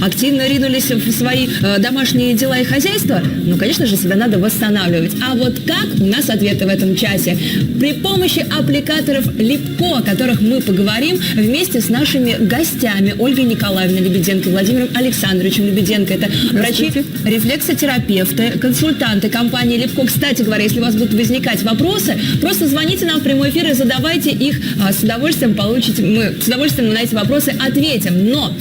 активно ринулись в свои домашние дела и хозяйства, ну, конечно же, себя надо восстанавливать. А вот как? У нас ответы в этом часе. При помощи аппликаторов Ляпко, о которых мы поговорим вместе с нашими гостями Ольгой Николаевной Лебеденко и Владимиром Александровичем Лебеденко. Это врачи-рефлексотерапевты, консультанты компании Ляпко. Кстати говоря, если у вас будут возникать вопросы, просто звоните нам в прямой эфир и задавайте их. С удовольствием мы с удовольствием на эти вопросы ответим. Но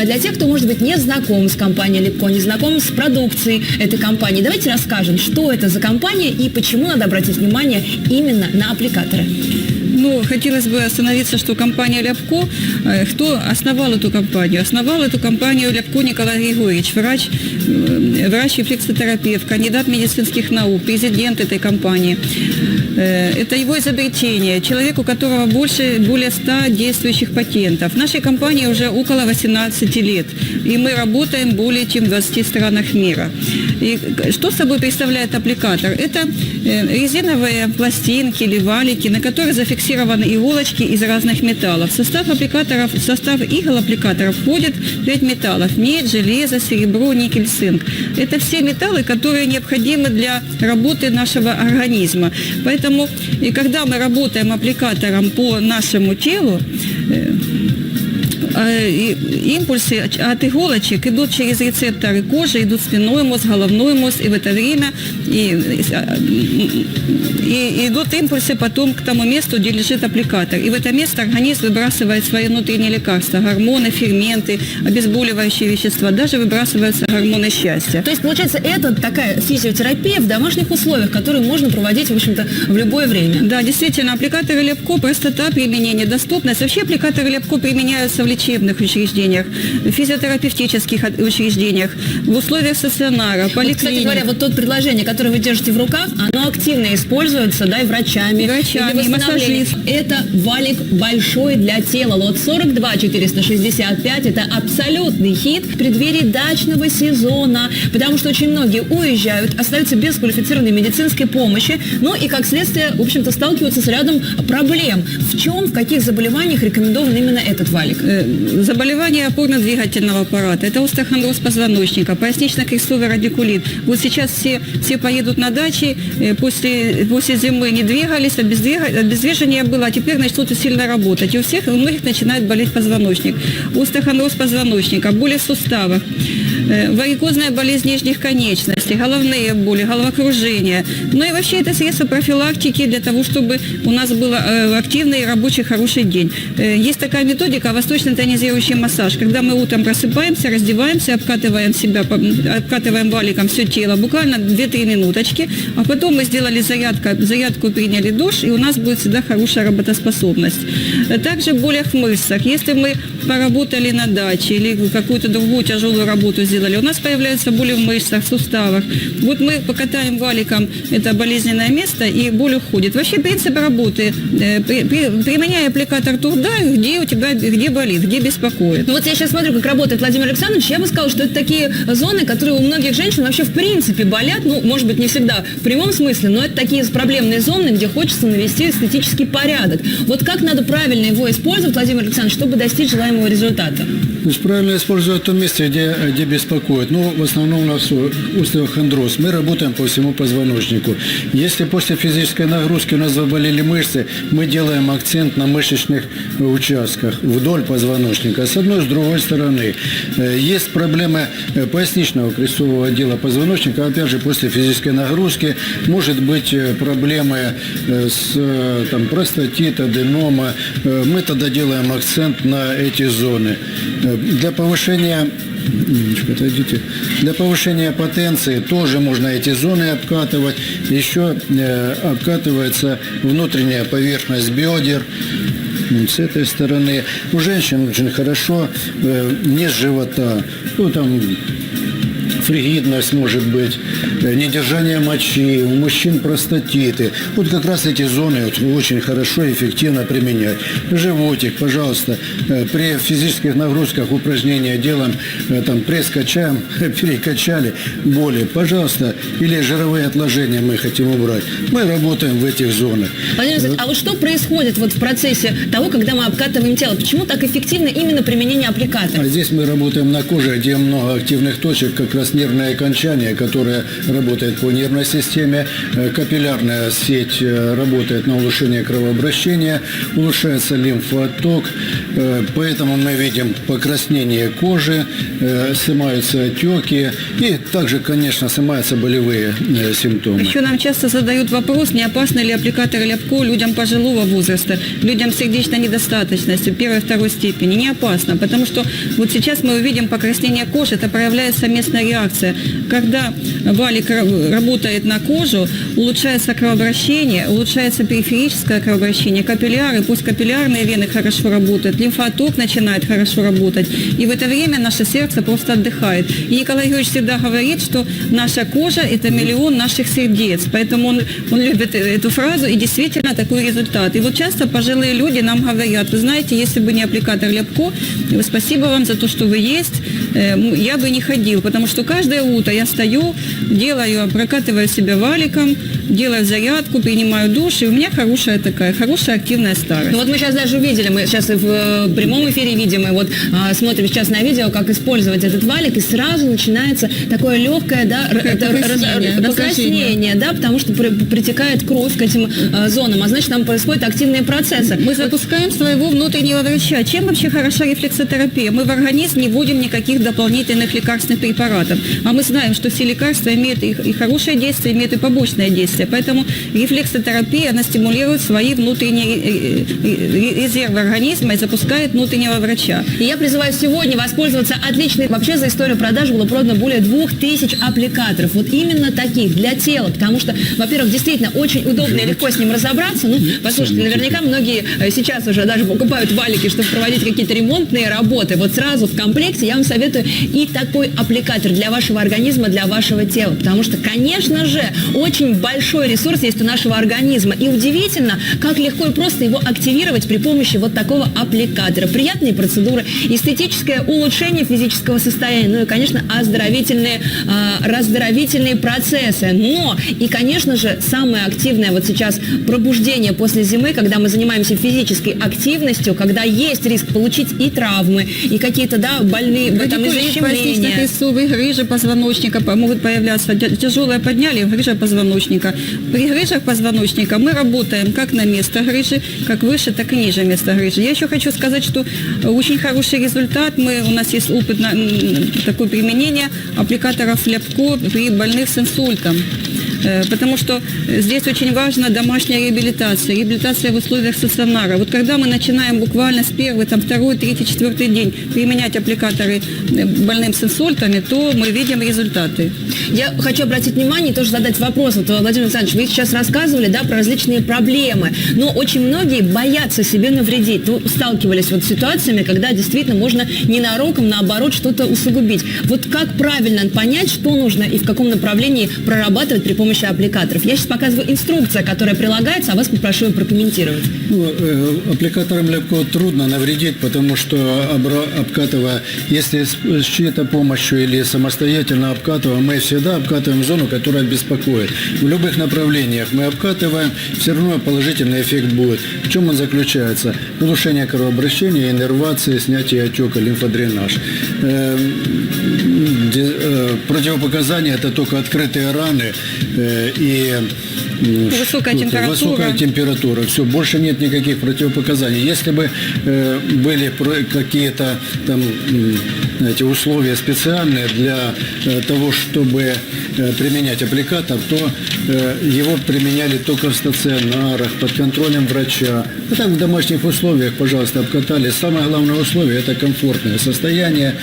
для тех, кто, может быть, не знаком с компанией Ляпко, не знаком с продукцией этой компании, давайте расскажем, что это за компания и почему надо обратить внимание именно на аппликаторы. Ну, хотелось бы остановиться, что компания Ляпко, кто основал эту компанию? Основал эту компанию Ляпко Николай Григорьевич, врач-рефлексотерапевт, кандидат медицинских наук, президент этой компании. Это его изобретение, человек, у которого более 100 действующих патентов. В нашей компании уже около 18 лет, и мы работаем более чем в 20 странах мира. И что собой представляет аппликатор? Это резиновые пластинки или валики, на которых зафиксированы иголочки из разных металлов. В состав игл аппликаторов входит 5 металлов: медь, железо, серебро, никель, цинк. Это все металлы, которые необходимы для работы нашего организма. Поэтому, и когда мы работаем аппликатором по нашему телу, импульсы от иголочек идут через рецепторы кожи, идут в спинной мозг, головной мозг, и в это время и идут импульсы потом к тому месту, где лежит аппликатор. И в это место организм выбрасывает свои внутренние лекарства, гормоны, ферменты, обезболивающие вещества, даже выбрасываются гормоны счастья. То есть, получается, это такая физиотерапия в домашних условиях, которую можно проводить, в общем-то, в любое время. Да, действительно, аппликаторы Ляпко, простота применения, доступность. Вообще аппликаторы Ляпко применяются в лечебных учреждениях, в физиотерапевтических учреждениях, в условиях стационара, поликлиник. Вот, кстати говоря, вот то предложение, которое вы держите в руках, оно активно используется, да, и врачами, и массажистами. Это Валик Большой для тела. Лот 42 465. Это абсолютный хит в преддверии дачного сезона, потому что очень многие уезжают, остаются без квалифицированной медицинской помощи, ну и, как следствие, в общем-то, сталкиваются с рядом проблем. В каких заболеваниях рекомендован именно этот валик? Заболевания опорно-двигательного аппарата, это остеохондроз позвоночника, пояснично-крестовый радикулит. Вот сейчас все поедут на дачи, после зимы не двигались, обездвижение было, а теперь начнут сильно работать. И у многих начинает болеть позвоночник. Остеохондроз позвоночника, боли в суставах, варикозная болезнь нижних конечностей, головные боли, головокружение. Ну и вообще это средство профилактики для того, чтобы у нас был активный, рабочий, хороший день. Есть такая методика — восточно-тонизирующий массаж, когда мы утром просыпаемся, раздеваемся, обкатываем валиком все тело, буквально 2-3 минуточки, а потом мы сделали зарядку, приняли душ, и у нас будет всегда хорошая работоспособность. Также в болях в мышцах. Если мы поработали на даче или какую-то другую тяжелую работу сделали, у нас появляются боли в мышцах, в суставах. Вот мы покатаем валиком это болезненное место, и боль уходит. Вообще принцип работы: применяя аппликатор туда, где болит, где беспокоит. Ну вот я сейчас смотрю, как работает Владимир Александрович, я бы сказала, что это такие зоны, которые у многих женщин вообще в принципе болят, ну, может быть, не всегда в прямом смысле, но это такие проблемные зоны, где хочется навести эстетический порядок. Вот как надо правильно его использовать, Владимир Александрович, чтобы достичь желаемого результата? То есть правильно использовать в том месте, где беспокоит. Ну, в основном у нас остеохондроз. Мы работаем по всему позвоночнику. Если после физической нагрузки у нас заболели мышцы, мы делаем акцент на мышечных участках вдоль позвоночника, с одной, с другой стороны. Есть проблемы поясничного крестового отдела позвоночника. Опять же, после физической нагрузки может быть проблемы с простатит, аденома. Мы тогда делаем акцент на эти зоны. Для повышения потенции тоже можно эти зоны обкатывать. Еще обкатывается внутренняя поверхность бедер. С этой стороны. У женщин очень хорошо низ живота. Ну, там фригидность может быть, недержание мочи, у мужчин простатиты. Вот как раз эти зоны очень хорошо и эффективно применять. Животик, пожалуйста, при физических нагрузках упражнения делаем, там пресс качаем, перекачали, боли, пожалуйста, или жировые отложения мы хотим убрать. Мы работаем в этих зонах. Владимир Александрович, а вот что происходит вот в процессе того, когда мы обкатываем тело? Почему так эффективно именно применение аппликатора? А здесь мы работаем на коже, где много активных точек, как раз нервное окончание, которое работает по нервной системе, капиллярная сеть работает на улучшение кровообращения, улучшается лимфоотток, поэтому мы видим покраснение кожи, снимаются отеки и также, конечно, снимаются болевые симптомы. Еще нам часто задают вопрос, не опасны ли аппликаторы Ляпко людям пожилого возраста, людям с сердечной недостаточностью первой и второй степени. Не опасно, потому что вот сейчас мы увидим покраснение кожи, это проявляется местная реакция. Когда валик работает на кожу, улучшается кровообращение, улучшается периферическое кровообращение, капилляры, посткапиллярные вены хорошо работают, лимфоотток начинает хорошо работать. И в это время наше сердце просто отдыхает. И Николай Георгиевич всегда говорит, что наша кожа – это миллион наших сердец. Поэтому он любит эту фразу, и действительно такой результат. И вот часто пожилые люди нам говорят, вы знаете, если бы не аппликатор Ляпко, спасибо вам за то, что вы есть, я бы не ходил, потому что каждое утро я стою, делаю, прокатываю себя валиком, делаю зарядку, принимаю душ, и у меня хорошая активная старость. Ну вот мы сейчас даже увидели, мы сейчас и в прямом эфире видим, и вот смотрим сейчас на видео, как использовать этот валик, и сразу начинается такое легкое, да, покраснение, да, потому что притекает кровь к этим зонам, а значит, там происходят активные процессы. Мы запускаем своего внутреннего врача. Чем вообще хороша рефлексотерапия? Мы в организм не вводим никаких дополнительных лекарственных препаратов, а мы знаем, что все лекарства имеют и хорошее действие, имеют и побочное действие. Поэтому рефлексотерапия, она стимулирует свои внутренние резервы организма и запускает внутреннего врача. И я призываю сегодня воспользоваться отличной... Вообще за историю продаж было продано более 2000 аппликаторов. Вот именно таких, для тела. Потому что, во-первых, действительно очень удобно и легко с ним разобраться. Ну, послушайте, наверняка многие сейчас уже даже покупают валики, чтобы проводить какие-то ремонтные работы. Вот сразу в комплекте я вам советую и такой аппликатор для вашего организма, для вашего тела. Потому что, конечно же, очень большой ресурс есть у нашего организма. И удивительно, как легко и просто его активировать при помощи вот такого аппликатора. Приятные процедуры, эстетическое улучшение физического состояния, ну и, конечно, оздоровительные процессы. Но и, конечно же, самое активное вот сейчас пробуждение после зимы, когда мы занимаемся физической активностью, когда есть риск получить и травмы, и какие-то, да, больные, там, изощрения. Грыжи позвоночника могут появляться. Тяжелое подняли, грыжа позвоночника. При грыжах позвоночника мы работаем как на место грыжи, как выше, так и ниже места грыжи. Я еще хочу сказать, что очень хороший результат. У нас есть опыт такое применение аппликаторов Ляпко при больных с инсультом. Потому что здесь очень важна домашняя реабилитация в условиях стационара. Вот когда мы начинаем буквально с первый, там, второй, третий, четвертый день применять аппликаторы больным с инсультами, то мы видим результаты. Я хочу обратить внимание и тоже задать вопрос. Вот, Владимир Александрович, вы сейчас рассказывали, да, про различные проблемы, но очень многие боятся себе навредить. Ну, сталкивались вот с ситуациями, когда действительно можно ненароком, наоборот, что-то усугубить. Вот как правильно понять, что нужно и в каком направлении прорабатывать при помощи аппликаторов? Я сейчас показываю инструкция, которая прилагается, а вас попрошу ее прокомментировать. Ну, аппликатором Ляпко трудно навредить, потому что обкатывая, если с чьей-то помощью или самостоятельно обкатывая, мы всегда обкатываем зону, которая беспокоит. В любых направлениях мы обкатываем, все равно положительный эффект будет. В чем он заключается? Улучшение кровообращения, иннервации, снятие отека, лимфодренаж. Противопоказания – это только открытые раны и высокая температура. Все, больше нет никаких противопоказаний. Если бы были какие-то там, знаете, условия специальные для того, чтобы применять аппликатор, то его применяли только в стационарах, под контролем врача. А так в домашних условиях, пожалуйста, обкатали. Самое главное условие – это комфортное состояние,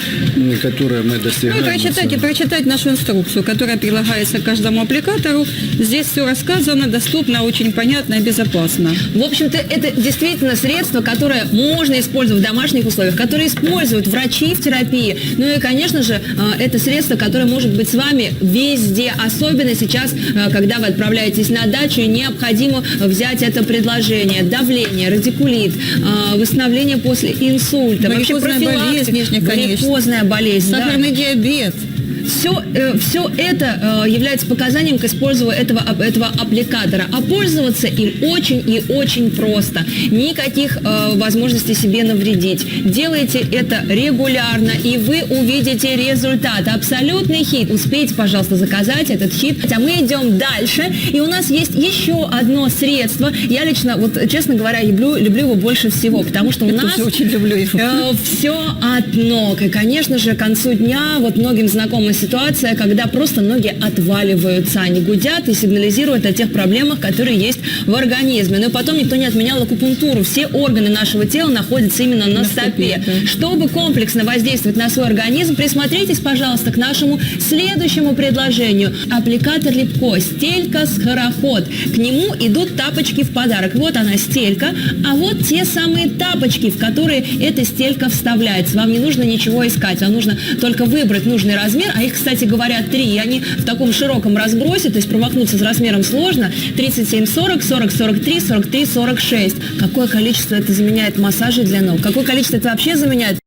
которое мы достигаем. Ну, прочитать нашу инструкцию, которая прилагается к каждому аппликатору. Здесь все рассказано, доступно, очень понятно и безопасно. В общем-то, это действительно средство, которое можно использовать в домашних условиях, которое используют врачи в терапии. Ну и, конечно же, это средство, которое может быть с вами везде. Особенно сейчас, когда вы отправляетесь на дачу, необходимо взять это предложение. Давление, радикулит, восстановление после инсульта, варикозная болезнь нижних конечностей, варикозная болезнь, сахарный диабет. Все это является показанием к использованию этого аппликатора. А пользоваться им очень и очень просто. Никаких возможностей себе навредить. Делайте это регулярно, и вы увидите результат. Абсолютный хит. Успейте, пожалуйста, заказать этот хит. А мы идем дальше. И у нас есть еще одно средство. Я лично, вот честно говоря, люблю его больше всего, потому что у нас очень люблю его. Все от ног. И, конечно же, к концу дня вот многим знакома ситуация, когда просто ноги отваливаются, они гудят и сигнализируют о тех проблемах, которые есть в организме. Но потом никто не отменял акупунктуру. Все органы нашего тела находятся именно на стопе. Чтобы комплексно воздействовать на свой организм, присмотритесь, пожалуйста, к нашему следующему предложению. Аппликатор Ляпко, стелька-скороход. К нему идут тапочки в подарок. Вот она стелька, а вот те самые тапочки, в которые эта стелька вставляется. Вам не нужно ничего искать, вам нужно только выбрать нужный размер, а их, кстати говоря, 3, и они в таком широком разбросе, то есть промахнуться с размером сложно. 37, 40, 40, 43, 43, 46. Какое количество это заменяет массажей для ног? Какое количество это вообще заменяет